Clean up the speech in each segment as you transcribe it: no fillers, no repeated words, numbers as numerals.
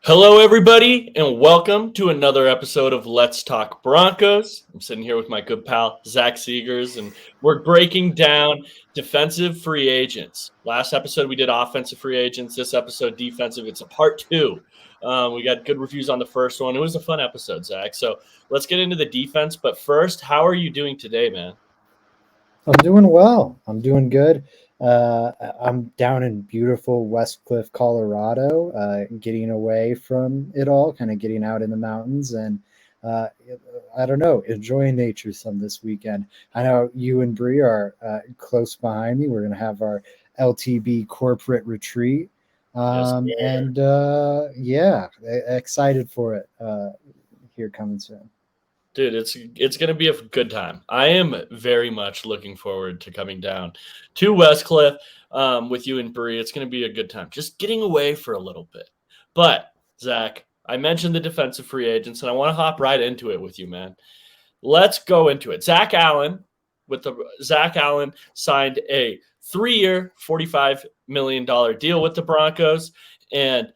Hello, everybody, and welcome to another episode of Let's Talk Broncos. I'm sitting here with my good pal, Zach Seegers, and we're breaking down defensive free agents. Last episode, we did offensive free agents. This episode, defensive. It's a part two. We got good reviews on the first one. It was a fun episode, Zach. So let's get into the defense. But first, how are you doing today, man? I'm doing well. I'm doing good. I'm down in beautiful West Cliff, Colorado, getting away from it all, kind of getting out in the mountains and uh, I don't know, enjoying nature some this weekend. I know you and Bree are close behind me. We're going to have our LTB corporate retreat. Yes, sir. Yeah, excited for it here coming soon. Dude, it's gonna be a good time. I am very much looking forward to coming down to Westcliff with you and Bree. It's gonna be a good time, just getting away for a little bit. But Zach, I mentioned the defensive free agents, and I want to hop right into it with you, man. Let's go into it. Zach Allen signed a 3-year, $45 million deal with the Broncos, and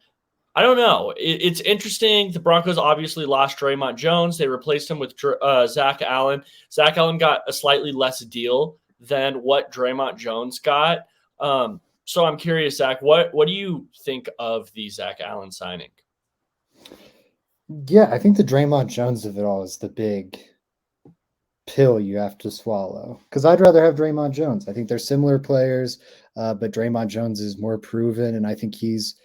I don't know. It's interesting. The Broncos obviously lost Draymond Jones. They replaced him with Zach Allen. Zach Allen got a slightly less deal than what Draymond Jones got. So I'm curious, Zach, what do you think of the Zach Allen signing? Yeah, I think the Draymond Jones of it all is the big pill you have to swallow. Because I'd rather have Draymond Jones. I think they're similar players, but Draymond Jones is more proven, and I think he's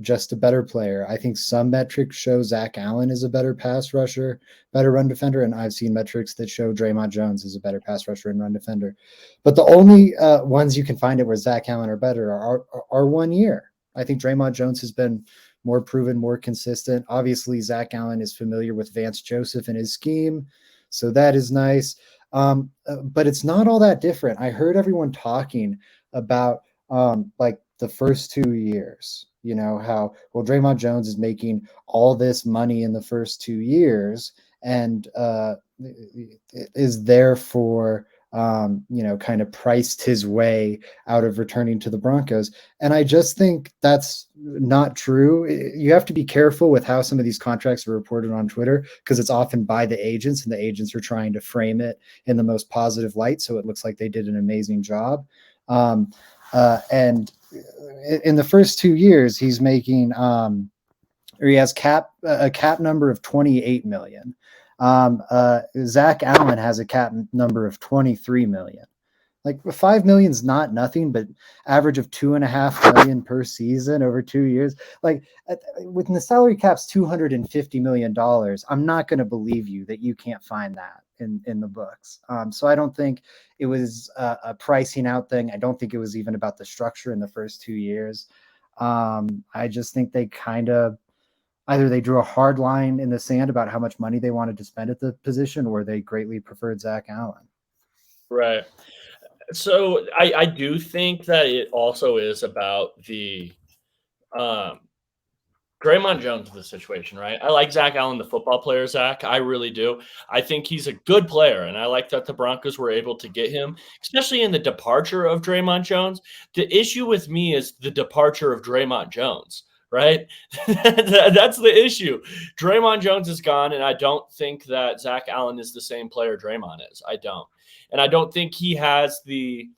just a better player. I think some metrics show Zach Allen is a better pass rusher, better run defender, and I've seen metrics that show Draymond Jones is a better pass rusher and run defender. But the only ones you can find it where Zach Allen are better are 1 year. I think Draymond Jones has been more proven, more consistent. Obviously, Zach Allen is familiar with Vance Joseph and his scheme. So that is nice. But it's not all that different. I heard everyone talking about like the first 2 years, how, well, Draymond Jones is making all this money in the first 2 years and is therefore, kind of priced his way out of returning to the Broncos. And I just think that's not true. You have to be careful with how some of these contracts are reported on Twitter because it's often by the agents, and the agents are trying to frame it in the most positive light. So it looks like they did an amazing job. And in the first 2 years, he's making, or he has a cap number of 28 million. Zach Allen has a cap number of 23 million. Like 5 million is not nothing, but average of 2.5 million per season over 2 years. Like when the salary cap's $250 million, I'm not going to believe you that you can't find that in the books. So I don't think it was a pricing out thing. I don't think it was even about the structure in the first 2 years. I just think they kind of either they drew a hard line in the sand about how much money they wanted to spend at the position, or they greatly preferred Zach Allen. Right. So I do think that it also is about the um, Draymond Jones of the situation, right? I like Zach Allen, the football player, Zach. I really do. I think he's a good player, and I like that the Broncos were able to get him, especially in the departure of Draymond Jones. The issue with me is the departure of Draymond Jones, right? That's the issue. Draymond Jones is gone, and I don't think that Zach Allen is the same player Draymond is. I don't. And I don't think he has the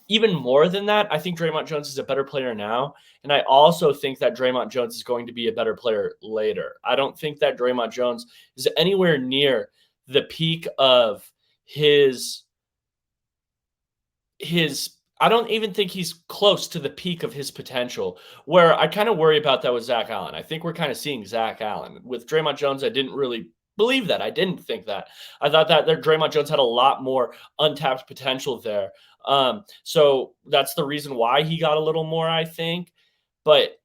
even more than that, I think Draymond Jones is a better player now. And I also think that Draymond Jones is going to be a better player later. I don't think that Draymond Jones is anywhere near the peak of his I don't even think he's close to the peak of his potential. Where I kind of worry about that with Zach Allen. I think we're kind of seeing Zach Allen. With Draymond Jones, I didn't really believe that. I didn't think that. I thought that Draymond Jones had a lot more untapped potential there. So that's the reason why he got a little more, I think. But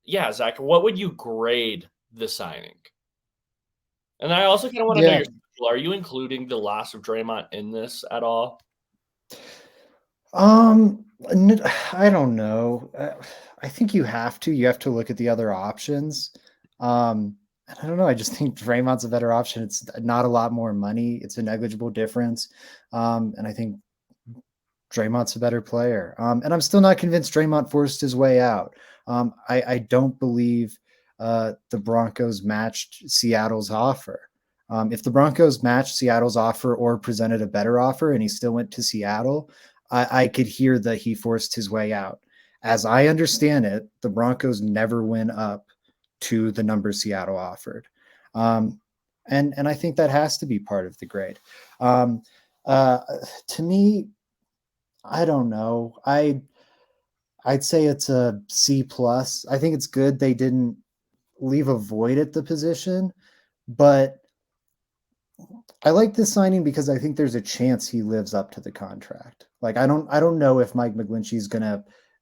yeah, Zach, what would you grade the signing? And I also kind of want to know Yeah. your schedule. Are you including the loss of Draymond in this at all? I don't know. I think you have to. You have to look at the other options. And I don't know. I just think Draymond's a better option. It's not a lot more money. It's a negligible difference. And I think Draymond's a better player. And I'm still not convinced Draymond forced his way out. I don't believe the Broncos matched Seattle's offer. If the Broncos matched Seattle's offer or presented a better offer and he still went to Seattle, I could hear that he forced his way out. As I understand it, the Broncos never went up to the number Seattle offered. And I think that has to be part of the grade. To me, I don't know. I'd say it's a C plus. I think it's good they didn't leave a void at the position, but I like this signing because I think there's a chance he lives up to the contract. Like I don't know if Mike McGlinchey's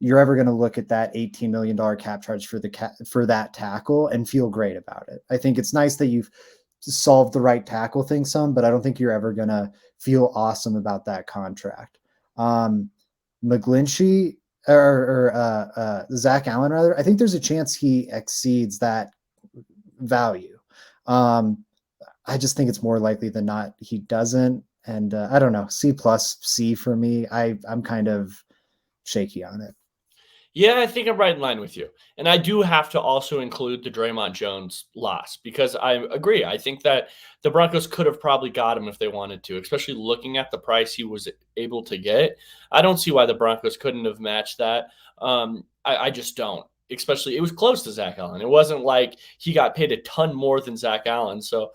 you're ever gonna look at that $18 million cap charge for that tackle and feel great about it. I think it's nice that you've solved the right tackle thing some, but I don't think you're ever gonna feel awesome about that contract. McGlinchey or Zach Allen rather, I think there's a chance he exceeds that value. I just think it's more likely than not he doesn't. And I don't know, C plus C for me. I'm kind of shaky on it. Yeah, I think I'm right in line with you. And I do have to also include the Draymond Jones loss because I agree. I think that the Broncos could have probably got him if they wanted to, especially looking at the price he was able to get. I don't see why the Broncos couldn't have matched that. I just don't. Especially, it was close to Zach Allen. It wasn't like he got paid a ton more than Zach Allen. So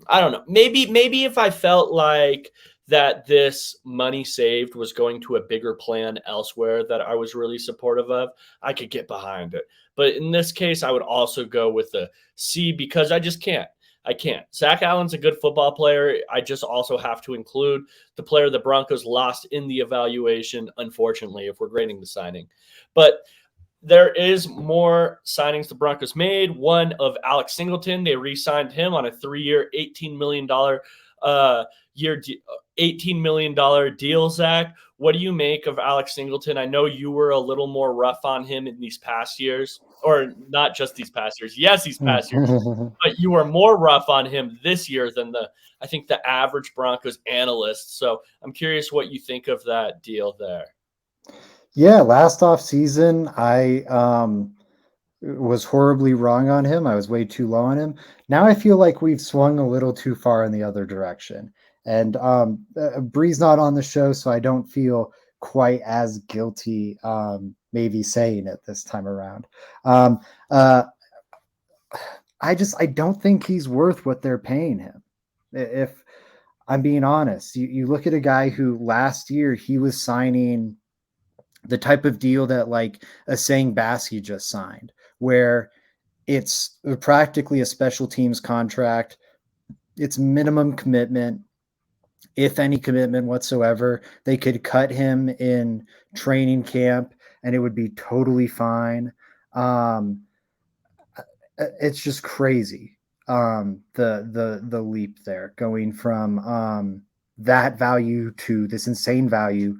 I don't know. Maybe if I felt like that this money saved was going to a bigger plan elsewhere that I was really supportive of, I could get behind it. But in this case, I would also go with a C because I just can't. I can't. Zach Allen's a good football player. I just also have to include the player the Broncos lost in the evaluation, unfortunately, if we're grading the signing. But there is more signings the Broncos made. One of Alex Singleton. They re-signed him on a 3-year, $18 million $18 million deal, Zach. What do you make of Alex Singleton? I know you were a little more rough on him in these past years, or not just these past years. Yes, these past years, but you were more rough on him this year than I think the average Broncos analyst. So I'm curious what you think of that deal there. Yeah, last off season, I was horribly wrong on him. I was way too low on him. Now I feel like we've swung a little too far in the other direction. And Bree's not on the show, so I don't feel quite as guilty maybe saying it this time around. I don't think he's worth what they're paying him. If I'm being honest, you look at a guy who last year he was signing the type of deal that like a saying Bassey just signed, where it's practically a special teams contract. It's minimum commitment, if any commitment whatsoever. They could cut him in training camp and it would be totally fine. It's just crazy. The leap there going from that value to this insane value.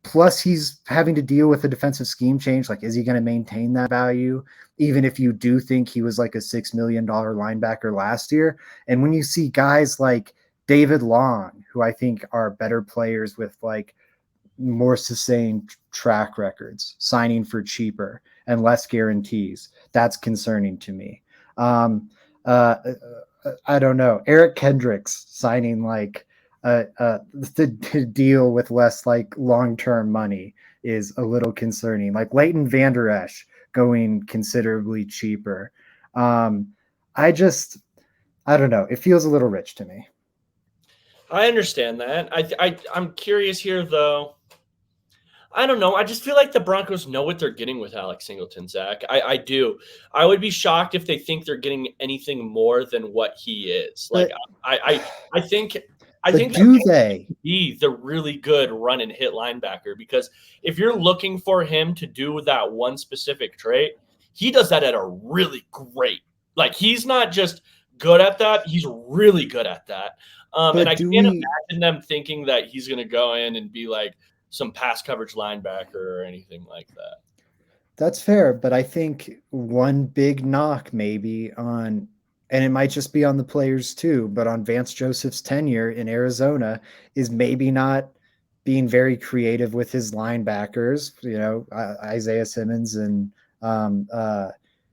Plus, he's having to deal with a defensive scheme change. Like, is he going to maintain that value? Even if you do think he was like a $6 million linebacker last year. And when you see guys like David Long, who I think are better players with like more sustained track records, signing for cheaper and less guarantees, that's concerning to me. I don't know. Eric Kendricks signing like the deal with less like long-term money is a little concerning. Like Leighton Vander Esch going considerably cheaper. I don't know. It feels a little rich to me. I understand that. I'm curious here though. I don't know. I just feel like the Broncos know what they're getting with Alex Singleton, Zach. I do. I would be shocked if they think they're getting anything more than what he is. Like I think But do they be the really good run and hit linebacker? Because if you're looking for him to do that one specific trait, he does that at a really great. Like he's not just good at that; he's really good at that. And I can't imagine them thinking that he's going to go in and be like some pass coverage linebacker or anything like that. That's fair, but I think one big knock maybe on, and it might just be on the players too, but on Vance Joseph's tenure in Arizona is maybe not being very creative with his linebackers, Isaiah Simmons and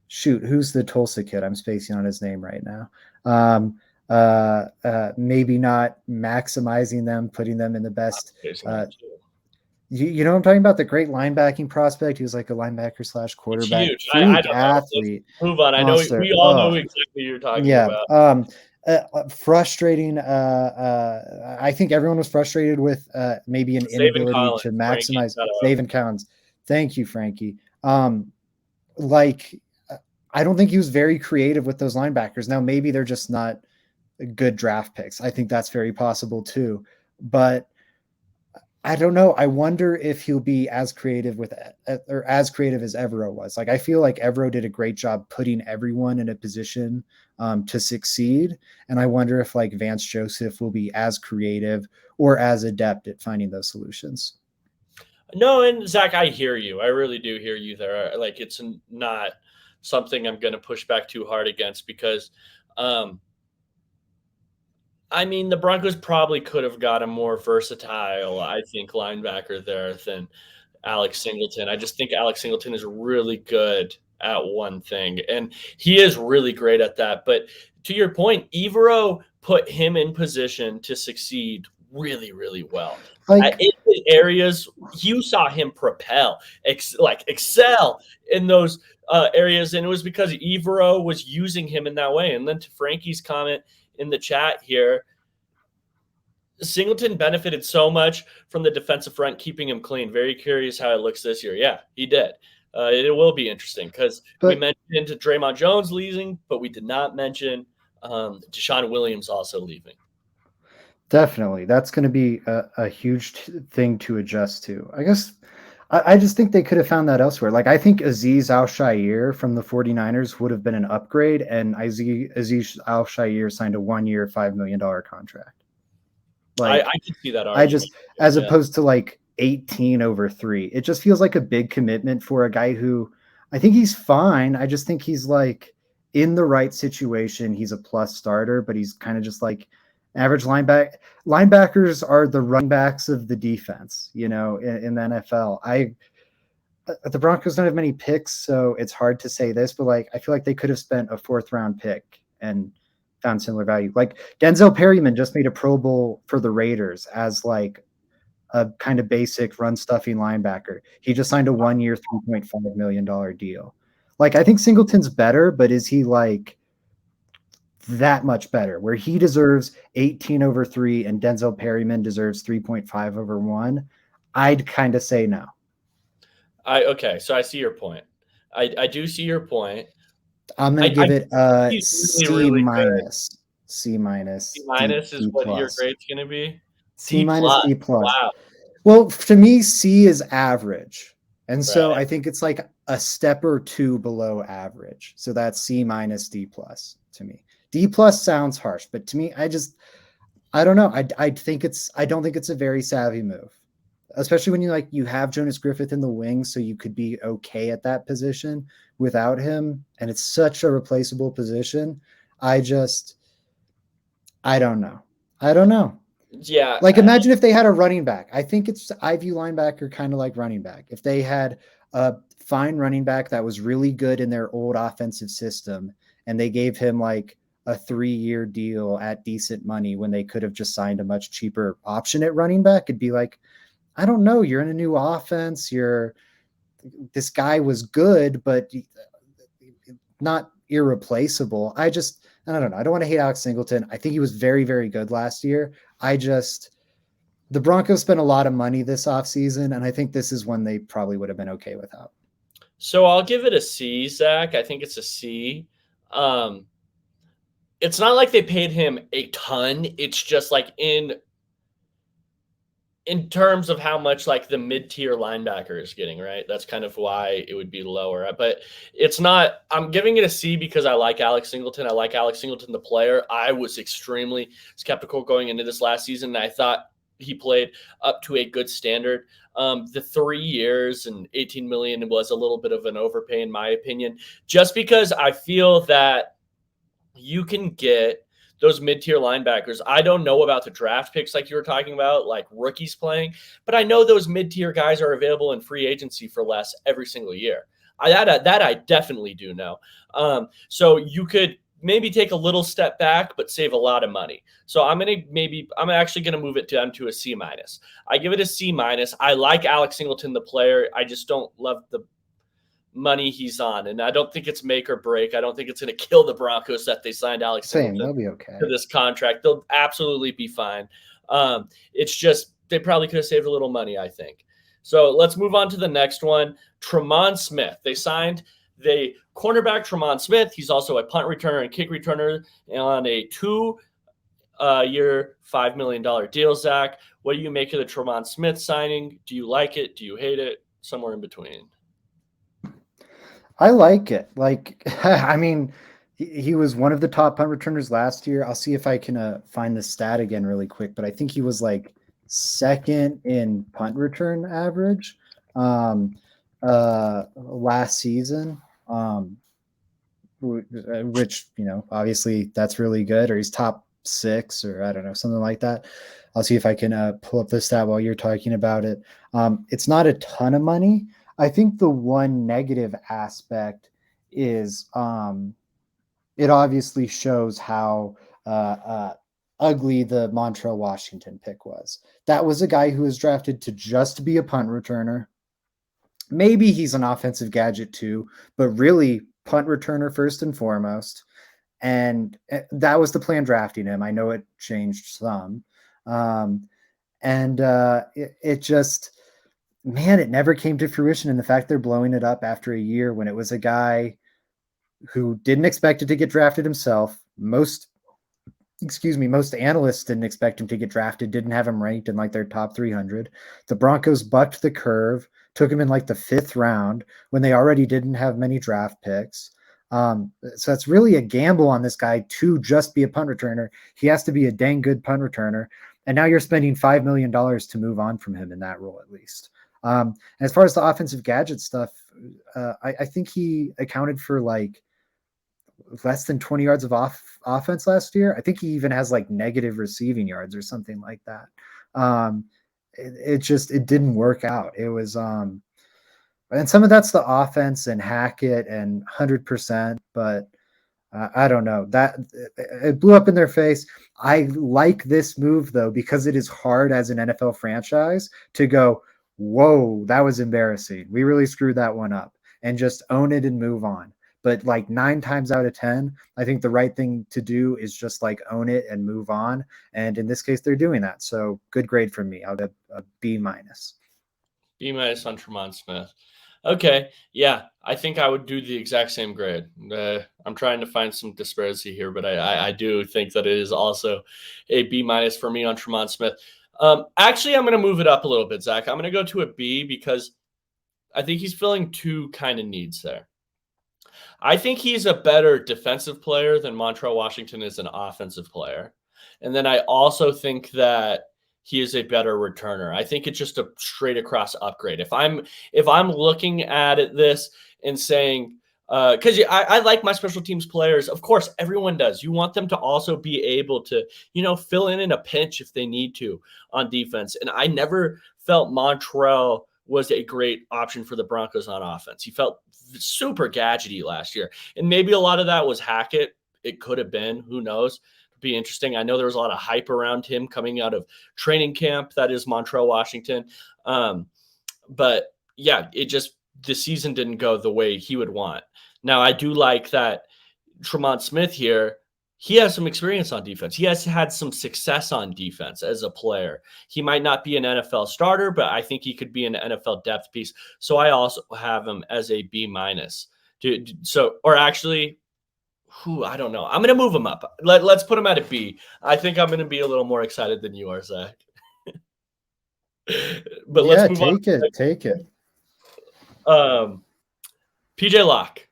shoot, who's the Tulsa kid? I'm spacing on his name right now. Maybe not maximizing them, putting them in the best. You know what I'm talking about? The great linebacking prospect. He was like a linebacker / It's quarterback, huge. I freak don't know. Let's athlete, move on. I know monster. we all know exactly who you're talking Yeah. about. Frustrating. I think everyone was frustrated with maybe an inability to maximize Zaven Collins. Thank you, Frankie. Like, I don't think he was very creative with those linebackers. Now, maybe they're just not good draft picks. I think that's very possible too. But I don't know. I wonder if he'll be as creative as Evero was. Like, I feel like Evero did a great job putting everyone in a position to succeed. And I wonder if like Vance Joseph will be as creative or as adept at finding those solutions. No, and Zach, I hear you. I really do hear you there. Like, it's not something I'm going to push back too hard against because, I mean, the Broncos probably could have got a more versatile, I think, linebacker there than Alex Singleton. I just think Alex Singleton is really good at one thing, and he is really great at that. But to your point, Evero put him in position to succeed really, really well. Like, In the areas you saw him propel, excel in those areas, and it was because Evero was using him in that way. And then to Frankie's comment in the chat here, Singleton benefited so much from the defensive front keeping him clean. Very curious how it looks this year. Yeah, he did. It will be interesting because we mentioned Draymond Jones leaving, but we did not mention Deshaun Williams also leaving. Definitely. That's going to be a huge thing to adjust to. I guess I just think they could have found that elsewhere. Like, I think Azeez Al-Shaair from the 49ers would have been an upgrade, and Azeez Al-Shaair signed a 1-year, $5 million contract. Like, I can see that argument. As opposed to like 18 over 3. It just feels like a big commitment for a guy who I think he's fine. I just think he's like in the right situation. He's a plus starter, but he's kind of just like average linebacker. Linebackers are the running backs of the defense, in the NFL. The Broncos don't have many picks, so it's hard to say this, but like I feel like they could have spent a 4th round pick and found similar value. Like Denzel Perryman just made a Pro Bowl for the Raiders as like a kind of basic run stuffing linebacker. He just signed a 1-year, $3.5 million deal. Like, I think Singleton's better, but is he like that much better where he deserves 18 over 3 and Denzel Perryman deserves 3.5 over 1? I'd kind of say no. Okay, so I see your point. I do see your point. I'm going to give it a C minus. C minus. C minus is what your grade's going to be? C minus, D plus. Wow. Well, to me, C is average. And so I think it's like a step or two below average. So that's C minus, D plus to me. D plus sounds harsh, but to me, I don't know. I don't think it's a very savvy move, especially when you have Jonas Griffith in the wing, so you could be okay at that position without him. And it's such a replaceable position. I don't know. Yeah. Like, imagine if they had a running back. I think I view linebacker kind of like running back. If they had a fine running back that was really good in their old offensive system and they gave him like a 3-year deal at decent money when they could have just signed a much cheaper option at running back, it'd be like, I don't know, you're in a new offense. This guy was good, but not irreplaceable. I don't know. I don't want to hate Alex Singleton. I think he was very, very good last year. The Broncos spent a lot of money this offseason, and I think this is one they probably would have been okay without. So I'll give it a C, Zach. I think it's a C. It's not like they paid him a ton. It's just like in terms of how much like the mid-tier linebacker is getting, right? That's kind of why it would be lower. But it's not – I'm giving it a C because I like Alex Singleton. I like Alex Singleton, the player. I was extremely skeptical going into this last season, and I thought he played up to a good standard. The 3 years and $18 million was a little bit of an overpay in my opinion, just because I feel that you can get – those mid-tier linebackers. I don't know about the draft picks like you were talking about, like rookies playing, but I know those mid-tier guys are available in free agency for less every single year. That I definitely do know. So you could maybe take a little step back, but save a lot of money. So I'm actually gonna move it down to a C minus. I give it a C minus. I like Alex Singleton, the player. I just don't love the money he's on, and I don't think it's make or break. I don't think it's gonna kill the Broncos that they signed Alex Same, Singleton they'll be okay. to this contract. They'll absolutely be fine. It's just they probably could have saved a little money, I think. So let's move on to the next one. Tremont Smith. They signed the cornerback Tremont Smith. He's also a punt returner and kick returner on a 2-year, $5 million deal. Zach, what do you make of the Tremont Smith signing? Do you like it? Do you hate it? Somewhere in between. I like it. Like, I mean, he was one of the top punt returners last year. I'll see if I can find the stat again really quick, but I think he was like second in punt return average last season. Which, obviously that's really good, or he's top 6, or I don't know, something like that. I'll see if I can pull up the stat while you're talking about it. It's not a ton of money. I think the one negative aspect is it obviously shows how ugly the Montreal Washington pick was. That was a guy who was drafted to just be a punt returner. Maybe he's an offensive gadget too, but really punt returner first and foremost. And that was the plan drafting him. I know it changed some. It just, man, it never came to fruition. And the fact they're blowing it up after a year when it was a guy who didn't expect it to get drafted himself. Most analysts didn't expect him to get drafted, didn't have him ranked in like their top 300. The Broncos bucked the curve, took him in like the 5th round when they already didn't have many draft picks. So it's really a gamble on this guy to just be a punt returner. He has to be a dang good punt returner. And now you're spending $5 million to move on from him in that role, at least. As far as the offensive gadget stuff, I think he accounted for like less than 20 yards of offense last year. I think he even has like negative receiving yards or something like that. It didn't work out. It was, and some of that's the offense and Hackett and 100%, but I don't know, that it blew up in their face. I like this move though, because it is hard as an NFL franchise to go, whoa, that was embarrassing. We really screwed that one up, and just own it and move on. But like 9 times out of 10, I think the right thing to do is just like own it and move on. And in this case, they're doing that. So good grade from me. I'll get a B minus. B minus on Tremont Smith. Okay, yeah, I think I would do the exact same grade. I'm trying to find some disparity here, but I do think that it is also a B minus for me on Tremont Smith. Actually, I'm going to move it up a little bit, Zach. I'm going to go to a B because I think he's filling 2 kind of needs there. I think he's a better defensive player than Montreal Washington is an offensive player. And then I also think that he is a better returner. I think it's just a straight across upgrade. If I'm looking at this and saying, because I like my special teams players. Of course, everyone does. You want them to also be able to, fill in a pinch if they need to on defense. And I never felt Montreal was a great option for the Broncos on offense. He felt super gadgety last year. And maybe a lot of that was Hackett. It could have been. Who knows? It'd be interesting. I know there was a lot of hype around him coming out of training camp. That is Montreal, Washington. But yeah, the season didn't go the way he would want. Now, I do like that Tremont Smith here, he has some experience on defense. He has had some success on defense as a player. He might not be an NFL starter, but I think he could be an NFL depth piece. So I also have him as a B minus. Or actually, I don't know. I'm going to move him up. Let's put him at a B. I think I'm going to be a little more excited than you are, Zach. But yeah, let's move on. Take it. PJ Locke.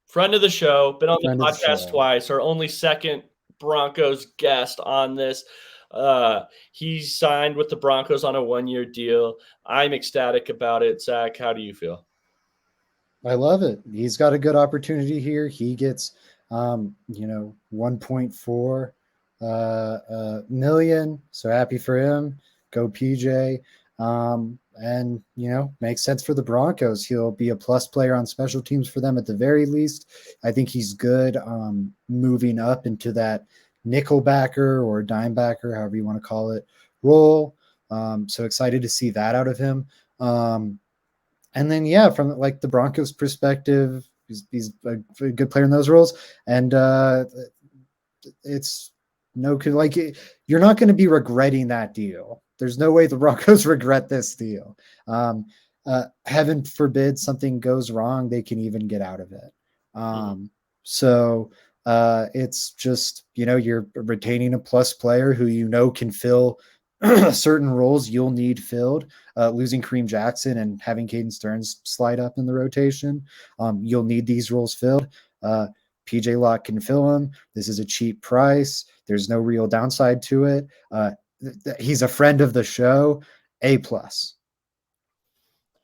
Friend of the show, been on the Friend of the podcast show. twice, our only second Broncos guest on this. He signed with the Broncos on a 1-year deal. I'm ecstatic about it. Zach, how do you feel? I love it. He's got a good opportunity here. He gets, 1.4 million. So happy for him. Go PJ. And, makes sense for the Broncos. He'll be a plus player on special teams for them at the very least. I think he's good moving up into that nickel backer or dime backer, however you want to call it, role. So excited to see that out of him. And then, from like the Broncos perspective, he's a good player in those roles. And it's you're not going to be regretting that deal. There's no way the Broncos regret this deal. Heaven forbid something goes wrong, they can even get out of it. So it's just, you're retaining a plus player who can fill certain roles you'll need filled. Losing Kareem Jackson and having Caden Stearns slide up in the rotation, you'll need these roles filled. PJ Locke can fill them. This is a cheap price. There's no real downside to it. He's a friend of the show. A+. A+.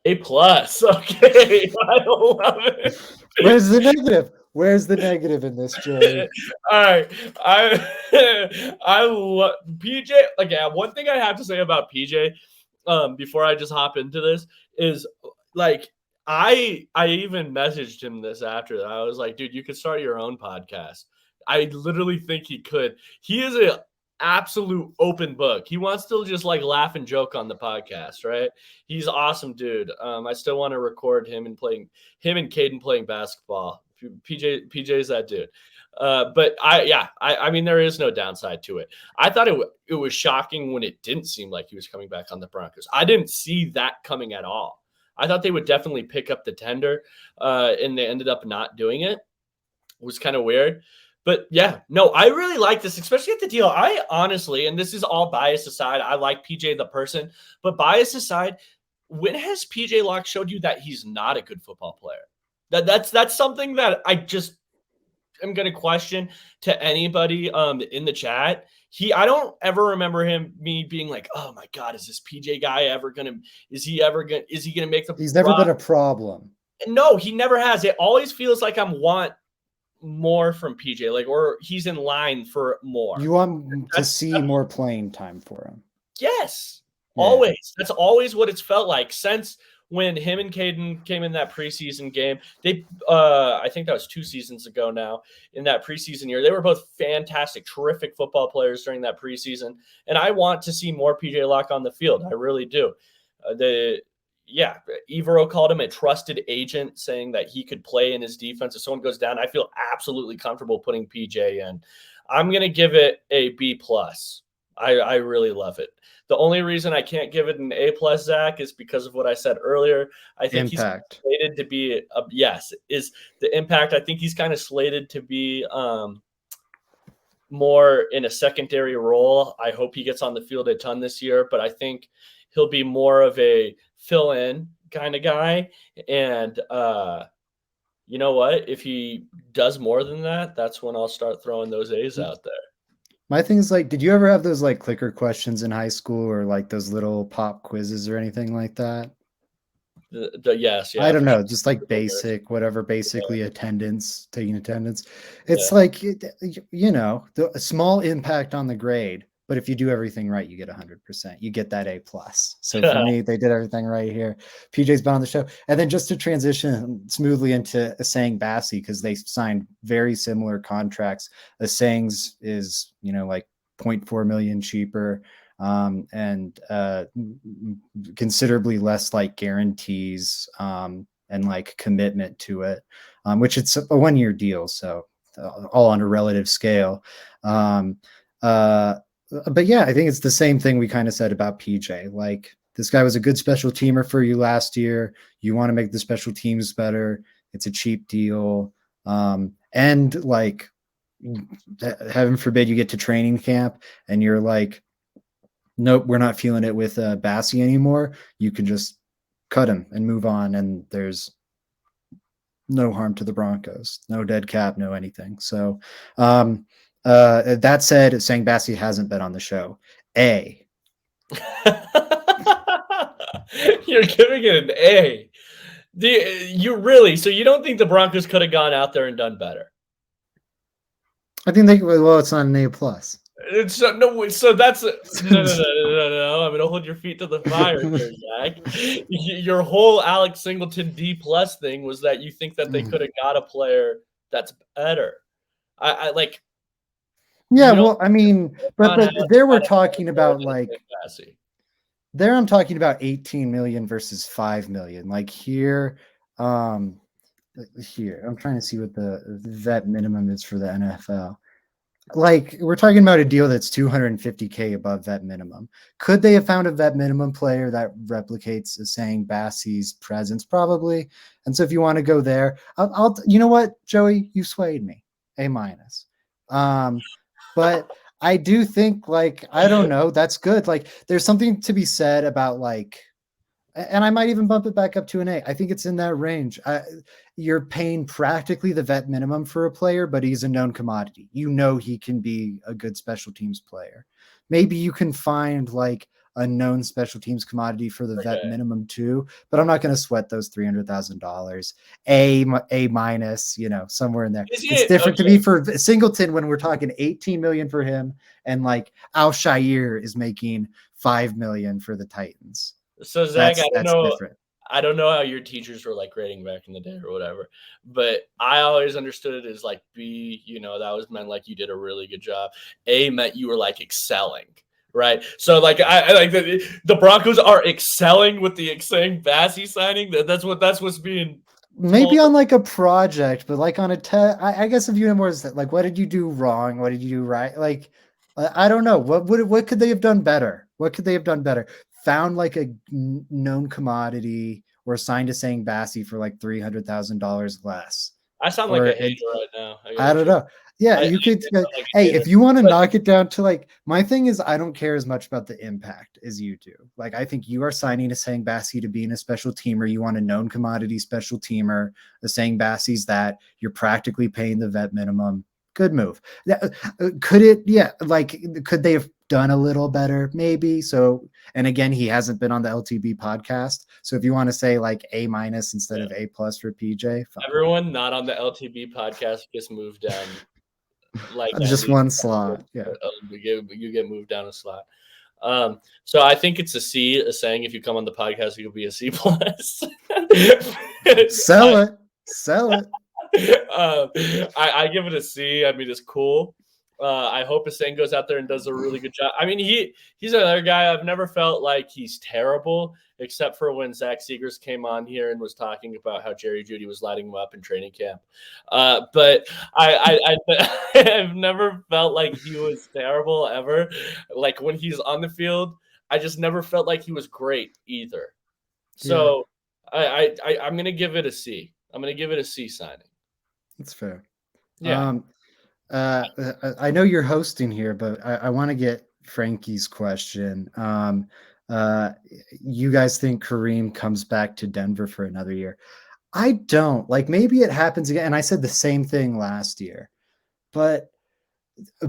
Okay. I love it. Where's the negative? Where's the negative in this, Joey? All right. I love PJ. Again, one thing I have to say about PJ before I just hop into this is like I even messaged him this after that. I was like, dude, you could start your own podcast. I literally think he could. He is an absolute open book. He wants to just like laugh and joke on the podcast, right? He's awesome, dude. I still want to record him and Caden playing basketball. PJ's that dude. But I mean, there is no downside to it. I thought it was shocking when it didn't seem like he was coming back on the Broncos. I didn't see that coming at all. I thought they would definitely pick up the tender, and they ended up not doing it. It was kind of weird. But yeah, no, I really like this, especially at the deal. I honestly, and this is all bias aside, I like PJ the person, but bias aside, when has PJ Locke showed you that he's not a good football player? That's something that I just am going to question to anybody in the chat. I don't ever remember me being like, oh my God, is this PJ guy is he going to make the He's never been a problem. No, he never has. It always feels like want more from PJ, or he's in line for more. You want to see more playing time for him. Yes, always. That's always what it's felt like since when him and Caden came in that preseason game. I think that was 2 seasons ago now. In that preseason year, they were both fantastic, terrific football players during that preseason. And I want to see more PJ Locke on the field. I really do. Evero called him a trusted agent, saying that he could play in his defense. If someone goes down, I feel absolutely comfortable putting PJ in. I'm going to give it a B+. I really love it. The only reason I can't give it an A+, Zach, is because of what I said earlier. I think impact. He's slated to be is the impact. I think he's kind of slated to be more in a secondary role. I hope he gets on the field a ton this year, but I think he'll be more of a fill-in kind of guy. And you know what? If he does more than that, that's when I'll start throwing those A's out there. My thing is, did you ever have those clicker questions in high school, or those little pop quizzes or anything like that? Yes. Yeah, I don't know, just basic, whatever, basically taking attendance. It's a small impact on the grade, but if you do everything right, you get 100%. You get that A+. So for me, they did everything right here. PJ's been on the show. And then just to transition smoothly into Asang Bassi, because they signed very similar contracts. Asang's is, 0.4 million cheaper, and considerably less guarantees and commitment to it, which it's a 1-year deal. So all on a relative scale. But yeah, I think it's the same thing we kind of said about PJ. This guy was a good special teamer for you last year. You want to make the special teams better. It's a cheap deal. And heaven forbid you get to training camp and you're like, nope, we're not feeling it with Bassi anymore. You can just cut him and move on. And there's no harm to the Broncos, no dead cap, no anything. So, that said, Asang Bassi hasn't been on the show. A. You're giving it an A. So you don't think the Broncos could have gone out there and done better? I think it's not an A+. So that's no. no. I'm gonna hold your feet to the fire here, Zach. Your whole Alex Singleton D plus thing was that you think that they could have got a player that's better. I like Yeah, you don't well, I mean, not but have there we're not have talking more about than like Bassey. there I'm talking about 18 million versus 5 million. Like here, um, here I'm trying to see what the vet minimum is for the NFL. Like we're talking about a deal that's 250K above vet minimum. Could they have found a vet minimum player that replicates saying Bassey's presence? Probably. And so if you want to go there, you know what, Joey, you swayed me. A minus. But I do think like I don't know, that's good. Like there's something to be said about like, and I might even bump it back up to an A. I think it's in that range. You're paying practically the vet minimum for a player, but he's a known commodity. You know he can be a good special teams player. Maybe you can find like a known special teams commodity for the vet Okay. minimum too, but I'm not going to sweat those $300,000. A minus, you know, somewhere in there. It's different to me for Singleton when we're talking 18 million for him, and like Al-Shaair is making 5 million for the Titans. So Zach, That's different. I don't know how your teachers were like grading back in the day or whatever, but I always understood it as like B, you know, that was meant like you did a really good job. A meant you were like excelling, right? So like I like the Broncos are excelling with the saying Bassey signing. That's what's being Maybe told. on like a project, but like on a test, I guess if you know more is that like, what did you do wrong? What did you do right? Like, I don't know. What could they have done better? What could they have done better? Found like a known commodity or signed a saying Bassey for like $300,000 less, I sound like or a it, hater right now. I I gotta don't admit. know. Yeah, I you could. sound like a Hey, hater. if you want to But knock it down to like, my thing is, I don't care as much about the impact as you do. Like, I think you are signing a saying Bassey to being a special teamer. You want a known commodity special teamer. The saying Bassey's that you're practically paying the vet minimum. Good move. Could it? Yeah, like, could they have done a little better? Maybe. So, and again, he hasn't been on the LTB podcast. So, if you want to say like A minus instead of A plus for PJ, fine. everyone not on the LTB podcast gets moved down like Just one slot. Yeah. you get moved down a slot. So I think it's a C. A saying if you come on the podcast, you could be a C plus. Sell it. I give it a C. I mean, it's cool. I hope Hussein goes out there and does a really good job. I mean, he's another guy. I've never felt like he's terrible, except for when Zach Seegers came on here and was talking about how Jerry Jeudy was lighting him up in training camp. But I've never felt like he was terrible ever. Like when he's on the field, I just never felt like he was great either. So I'm gonna give it a C. I'm gonna give it a C signing. That's fair. Yeah. I know you're hosting here, but I want to get Frankie's question. You guys think Kareem comes back to Denver for another year? I don't. Like maybe it happens again. And I said the same thing last year, but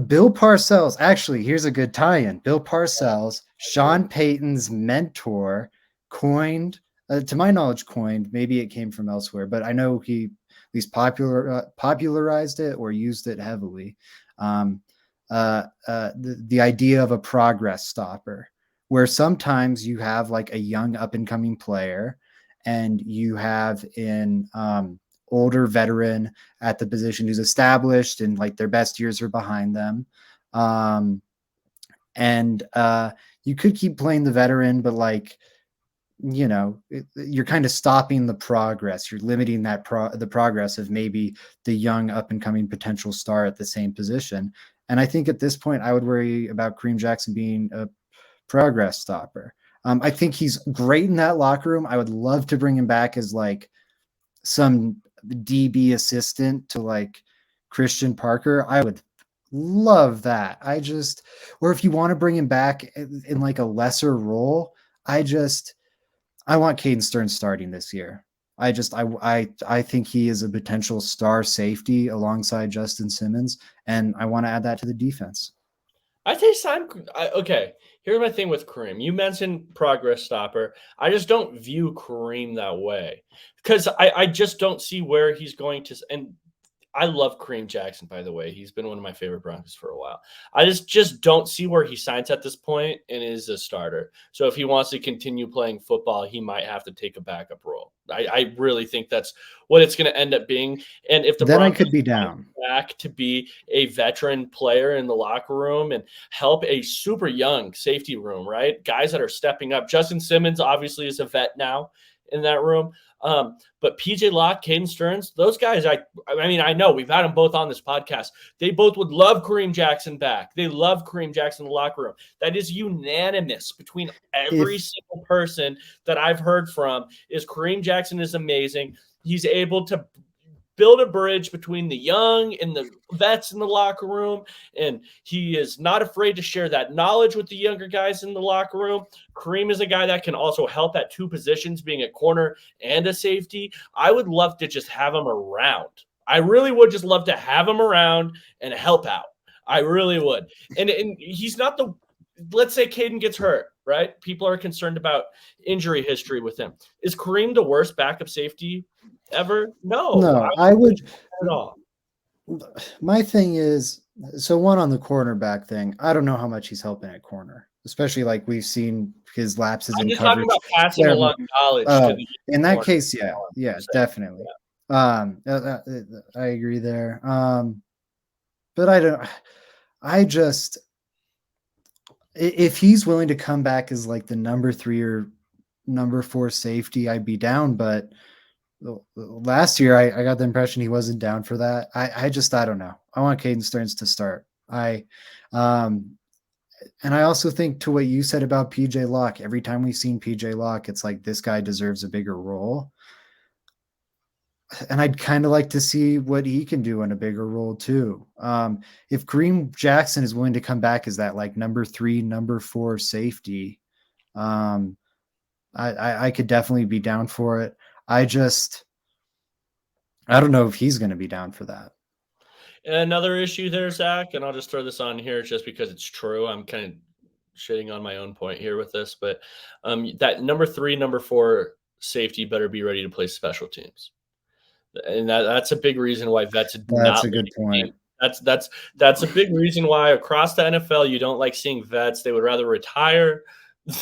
Bill Parcells, actually, here's a good tie-in. Bill Parcells, Sean Payton's mentor, coined, to my knowledge, maybe it came from elsewhere, but I know he at least popularized it or used it heavily. The idea of a progress stopper, where sometimes you have like a young up-and-coming player and you have an older veteran at the position who's established and like their best years are behind them. And you could keep playing the veteran, but like, you know, you're kind of stopping the progress. You're limiting that the progress of maybe the young up and coming potential star at the same position. And I think at this point, I would worry about Kareem Jackson being a progress stopper. I think he's great in that locker room. I would love to bring him back as like some DB assistant to like Christian Parker. I would love that. Or if you want to bring him back in like a lesser role, I want Caden Stearns starting this year. I think he is a potential star safety alongside Justin Simmons, and I want to add that to the defense. I say okay. Here's my thing with Kareem. You mentioned progress stopper. I just don't view Kareem that way because I just don't see where he's going to. And I love Kareem Jackson, by the way. He's been one of my favorite Broncos for a while. I just don't see where he signs at this point and is a starter. So if he wants to continue playing football, he might have to take a backup role. I really think that's what it's going to end up being. And if the Then I Broncos could be down. back to be a veteran player in the locker room and help a super young safety room, right? Guys that are stepping up. Justin Simmons obviously is a vet now in that room. But PJ Locke, Caden Stearns, those guys, I mean, I know we've had them both on this podcast. They both would love Kareem Jackson back. They love Kareem Jackson in the locker room. That is unanimous between every single person that I've heard from is Kareem Jackson is amazing. He's able to build a bridge between the young and the vets in the locker room, and he is not afraid to share that knowledge with the younger guys in the locker room. Kareem is a guy that can also help at two positions, being a corner and a safety. I would love to just have him around. I really would just love to have him around and help out. I really would. And he's not the – let's say Caden gets hurt, right? People are concerned about injury history with him. Is Kareem the worst backup safety ever? No, I would at all. My thing is, so one on the cornerback thing, I don't know how much he's helping at corner, especially like we've seen his lapses I'm in just coverage. talking about passing along knowledge to the in that corner. case, yeah, definitely. I agree there. But if he's willing to come back as like the number 3 or number 4 safety, I'd be down. But last year, I got the impression he wasn't down for that. I don't know. I want Caden Stearns to start. And I also think to what you said about PJ Locke, every time we've seen PJ Locke, it's like this guy deserves a bigger role. And I'd kind of like to see what he can do in a bigger role too. If Kareem Jackson is willing to come back as that like number 3, number 4 safety, I could definitely be down for it. I don't know if he's going to be down for that. Another issue there, Zach, and I'll just throw this on here just because it's true. I'm kind of shitting on my own point here with this, but that number 3, number 4 safety better be ready to play special teams. And that's a big reason why vets do not. That's a good point. That's a big reason why across the NFL you don't like seeing vets. They would rather retire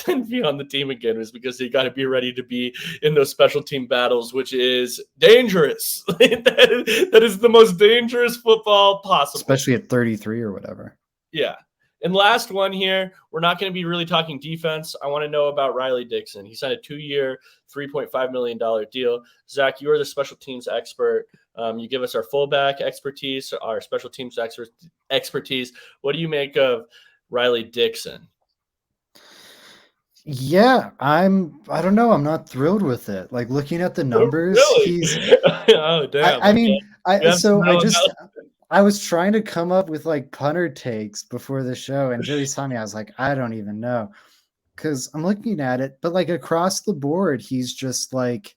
than be on the team again, is because they got to be ready to be in those special team battles, which is dangerous. that is the most dangerous football possible, especially at 33 or whatever. Yeah. And last one here, we're not going to be really talking defense. I want to know about Riley Dixon. He signed a 2-year, $3.5 million deal. Zach, you are the special teams expert. You give us our fullback expertise, our special teams expertise. What do you make of Riley Dixon? Yeah, I don't know. I'm not thrilled with it. Like looking at the numbers, he's oh damn. I was trying to come up with like punter takes before the show, and Joey saw me. I was like, I don't even know, because I'm looking at it, but like across the board, he's just like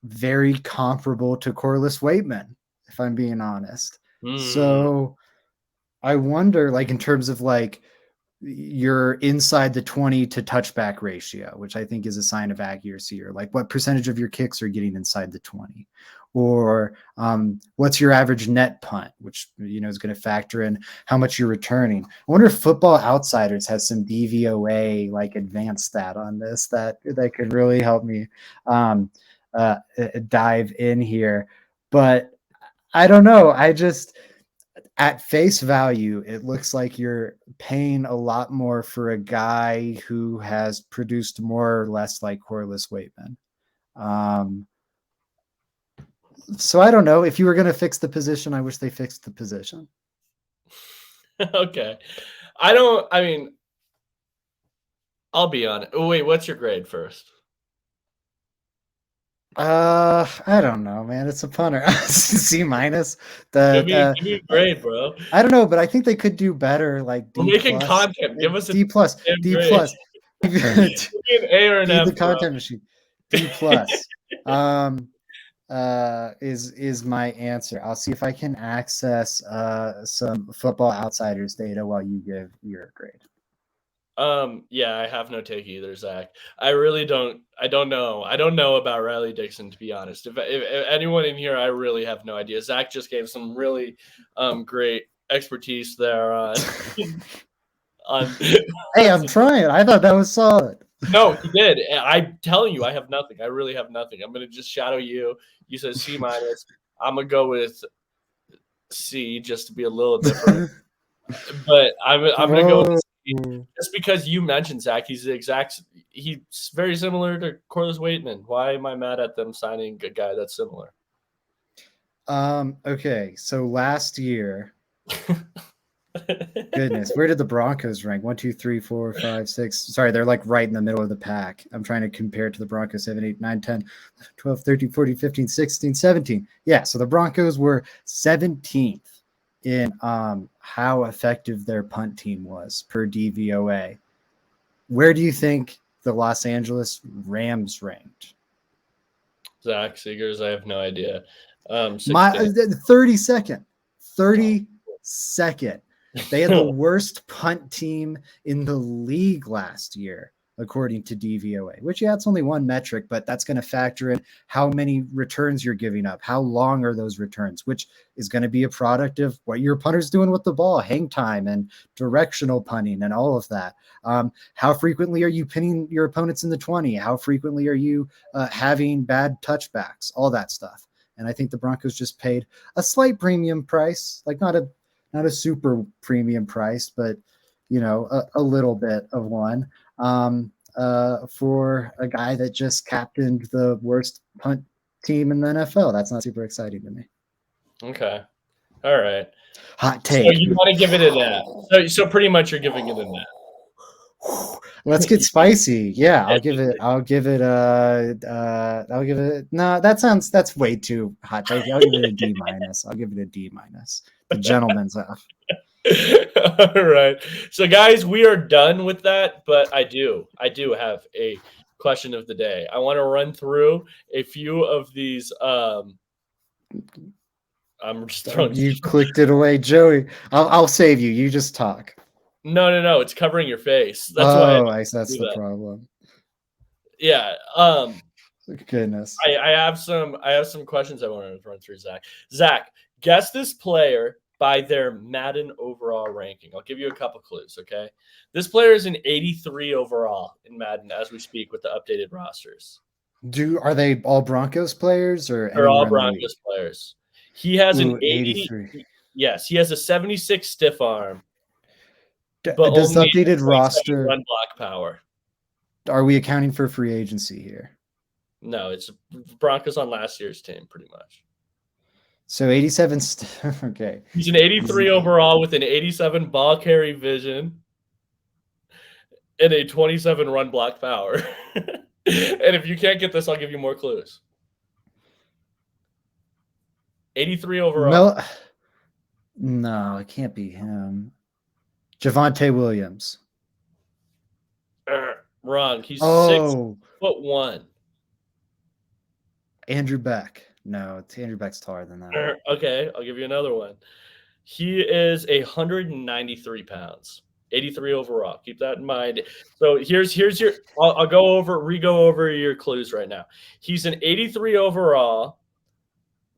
very comparable to Corliss Waitman, if I'm being honest. So I wonder, like in terms of like your inside the 20 to touchback ratio, which I think is a sign of accuracy, or like what percentage of your kicks are getting inside the 20, or what's your average net punt, which is going to factor in how much you're returning. I wonder if Football Outsiders has some DVOA like advanced stat on this that could really help me dive in here. But I don't know. At face value, it looks like you're paying a lot more for a guy who has produced more or less like Corliss Waitman. So I don't know. If you were going to fix the position, I wish they fixed the position. Okay. I'll be honest. Oh, wait, what's your grade first? I don't know, man. It's a punter. C-. Give me a grade, bro. I don't know, but I think they could do better. Like we're making content. Give us a D+. D+. Give me an A or an F. The content machine. D+. Is my answer. I'll see if I can access some Football Outsiders data while you give your grade. Yeah, I have no take either, Zach. I really don't. I don't know. I don't know about Riley Dixon, to be honest. If anyone in here, I really have no idea. Zach just gave some really great expertise there on on. Hey, I'm trying. I thought that was solid. No, he did. I'm telling you, I have nothing. I really have nothing. I'm gonna just shadow you. You said C minus. I'm gonna go with C just to be a little different. But I'm gonna go with C just because you mentioned Zach. He's very similar to Corliss Waitman. Why am I mad at them signing a guy that's similar? Okay, so last year, goodness, where did the Broncos rank? 1, 2, 3, 4, 5, 6. Sorry, they're like right in the middle of the pack. I'm trying to compare it to the Broncos 7, 8, 9, 10, 12, 13, 14, 15, 16, 17. Yeah, so the Broncos were 17th in how effective their punt team was per DVOA. Where do you think the Los Angeles Rams ranked? Zach Seegers, I have no idea. My 32nd. 32nd. They had the worst punt team in the league last year, according to DVOA, which, yeah, it's only one metric, but that's going to factor in how many returns you're giving up. How long are those returns, which is going to be a product of what your punter's doing with the ball, hang time and directional punting and all of that. How frequently are you pinning your opponents in the 20? How frequently are you having bad touchbacks? All that stuff. And I think the Broncos just paid a slight premium price, like not a super premium price, but a little bit of one for a guy that just captained the worst punt team in the NFL. That's not super exciting to me. Okay. All right. Hot So take. you want to give it a nap. So pretty much you're giving it a nap. Let's get spicy. Yeah, I'll give it no, that's way too hot take. I'll give it a D minus. I'll give it a D minus. The gentleman's off. All right. So guys, we are done with that, but I do have a question of the day. I want to run through a few of these I'm just throwing You clicked it away, Joey. I'll save you. You just talk. No, it's covering your face. That's why that's the problem. Yeah. Goodness. I have some questions I want to run through, Zach. Zach, guess this player by their Madden overall ranking. I'll give you a couple clues, okay? This player is an 83 overall in Madden as we speak with the updated rosters. Are they all Broncos players or they're all Broncos players? He has an 83. Yes, he has a 76 stiff arm. But does the updated roster run block power? Are we accounting for free agency here? No, it's Broncos on last year's team, pretty much. So 87. Okay. He's an 83 overall with an 87 ball carry vision and a 27 run block power. And if you can't get this, I'll give you more clues. 83 overall. No, it can't be him. Javonte Williams. Wrong. He's 6'1". Andrew Beck. No, Andrew Beck's taller than that. Okay, I'll give you another one. He is 193 pounds. 83 overall. Keep that in mind. So here's your. I'll re-go over your clues right now. He's an 83 overall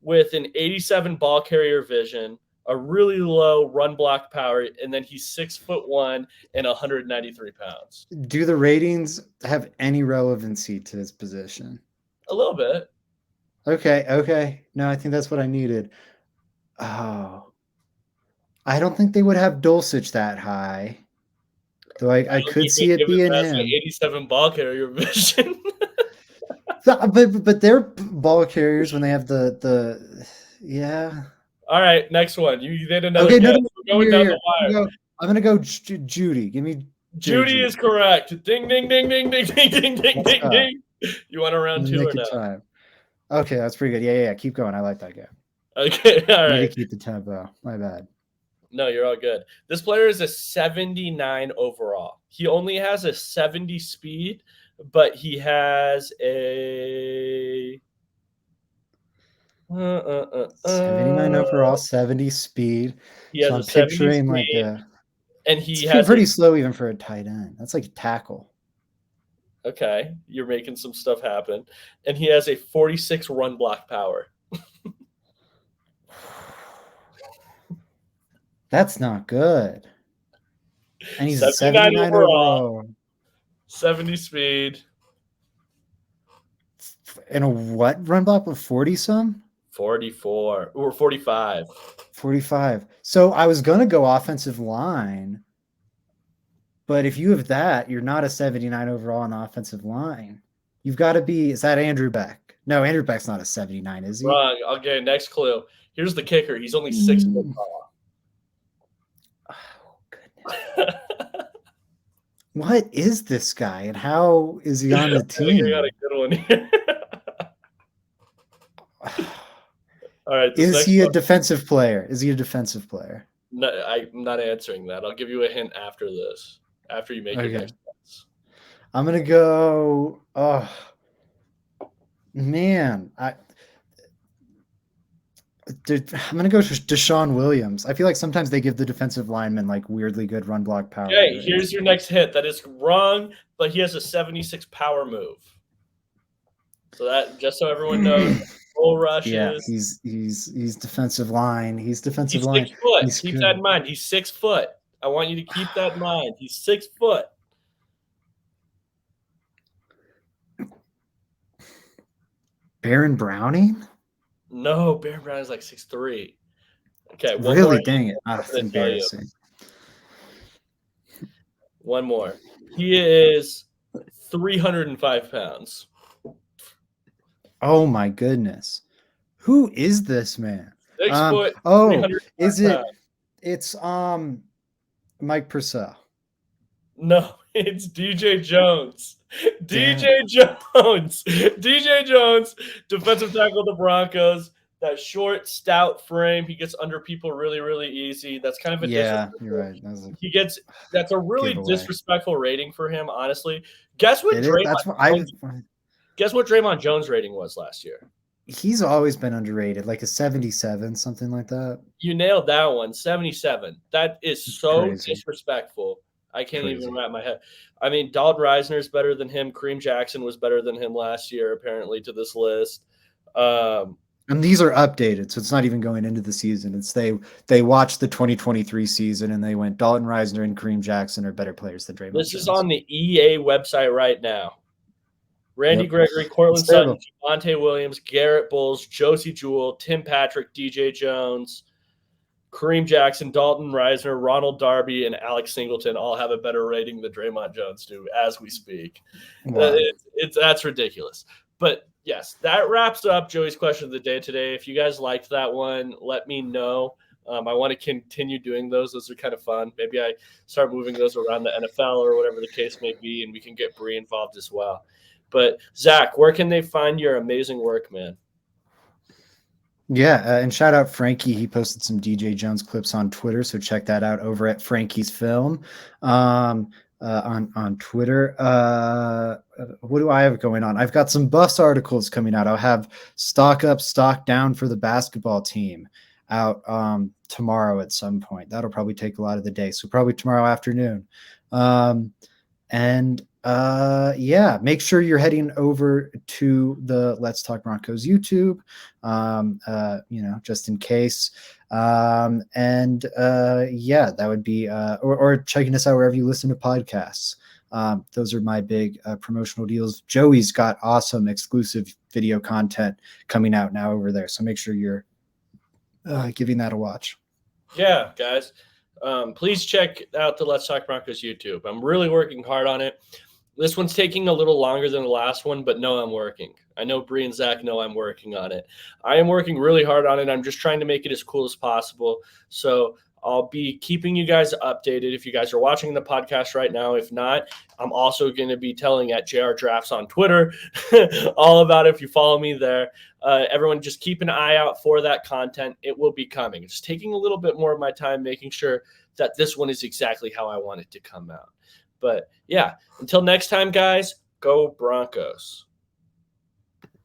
with an 87 ball carrier vision, a really low run block power, and then he's 6'1" and 193 pounds. Do the ratings have any relevancy to his position? A little bit. Okay. No, I think that's what I needed. Oh, I don't think they would have Dulcich that high. Though I could see it being him. 87 ball carrier vision. but they're ball carriers when they have the yeah. All right, next one. You did another guess. We're going down the wire. I'm gonna go Judy. Give me Judy is correct. Ding ding ding ding ding ding ding ding ding ding. You want a round two or no? Time. Okay, that's pretty good. Yeah. Keep going. I like that guy. Okay, all right. Need to keep the tempo. My bad. No, you're all good. This player is a 79 overall. He only has a 70 speed, but he has a 79 overall, 70 speed. He has so I'm picturing like And he It's has pretty slow even for a tight end. That's like a tackle. okay, you're making some stuff happen. And he has a 46 run block power. That's not good. And he's a 79 79 overall, overall. 70 speed, And a what run block with 40 some? 44 or 45. 45. So I was going to go offensive line, but if you have that, you're not a 79 overall on the offensive line. You've got to be, is that Andrew Beck? No, Andrew Beck's not a 79, is he? Wrong. Okay, next clue. Here's the kicker. He's only 6 foot tall. Oh, goodness. What is this guy and how is he on the team? I got a good one here. All right. Is he a defensive player? Is he a defensive player? No, I'm not answering that. I'll give you a hint after this, after you make your next guess. I'm going to go, oh, man. I'm going to go to Deshaun Williams. I feel like sometimes they give the defensive linemen like weirdly good run block power. Okay, here's your next hint. That is wrong, but he has a 76 power move. So that, just so everyone knows, bull rushes. Yeah, he's defensive line. He's defensive line. 6 foot. Keep that in mind. He's 6 foot. I want you to keep that in mind. He's 6 foot. Baron Browning? No, Baron Brown is like 6'3". Okay, one really? more. Dang it! That's embarrassing. One more. He is 305 pounds. Oh my goodness! Who is this man? 6 foot. Oh, is it? Pounds. It's Mike Purcell. No, it's DJ Jones. DJ Jones. DJ Jones, defensive tackle of the Broncos. That short, stout frame. He gets under people really, really easy. That's kind of a you're right. That's a really disrespectful rating for him, honestly. Guess what Draymond Jones rating was last year? He's always been underrated, like a 77, something like that. You nailed that one, 77. That is so disrespectful. I can't even wrap my head. I mean, Dalton Reisner is better than him. Kareem Jackson was better than him last year, apparently, to this list. And these are updated, so it's not even going into the season. It's they watched the 2023 season and they went Dalton Reisner and Kareem Jackson are better players than Draymond Jones. This is on the EA website right now. Randy Gregory, Cortland Sutton, Javonte Williams, Garrett Bowles, Josie Jewell, Tim Patrick, DJ Jones, Kareem Jackson, Dalton Reisner, Ronald Darby, and Alex Singleton all have a better rating than Draymond Jones do as we speak. Wow. That's ridiculous. But yes, that wraps up Joey's question of the day today. If you guys liked that one, let me know. I want to continue doing those. Those are kind of fun. Maybe I start moving those around the NFL or whatever the case may be, and we can get Bree involved as well. But Zach, where can they find your amazing work, man? Yeah, and shout out Frankie. He posted some DJ Jones clips on Twitter, so check that out over at Frankie's Film on Twitter. What do I have going on? I've got some Buffs articles coming out. I'll have stock up, stock down for the basketball team out tomorrow at some point. That'll probably take a lot of the day, so probably tomorrow afternoon. Make sure you're heading over to the Let's Talk Broncos YouTube, just in case. That would be, or checking us out wherever you listen to podcasts. Those are my big promotional deals. Joey's got awesome exclusive video content coming out now over there. So make sure you're giving that a watch. Yeah, guys. Please check out the Let's Talk Broncos YouTube. I'm really working hard on it. This one's taking a little longer than the last one, but no, I'm working. I know Bree and Zach know I'm working on it. I am working really hard on it. I'm just trying to make it as cool as possible. So I'll be keeping you guys updated if you guys are watching the podcast right now. If not, I'm also going to be telling at JR Drafts on Twitter all about it if you follow me there. Everyone just keep an eye out for that content. It will be coming. It's taking a little bit more of my time making sure that this one is exactly how I want it to come out. But yeah, until next time, guys, go Broncos.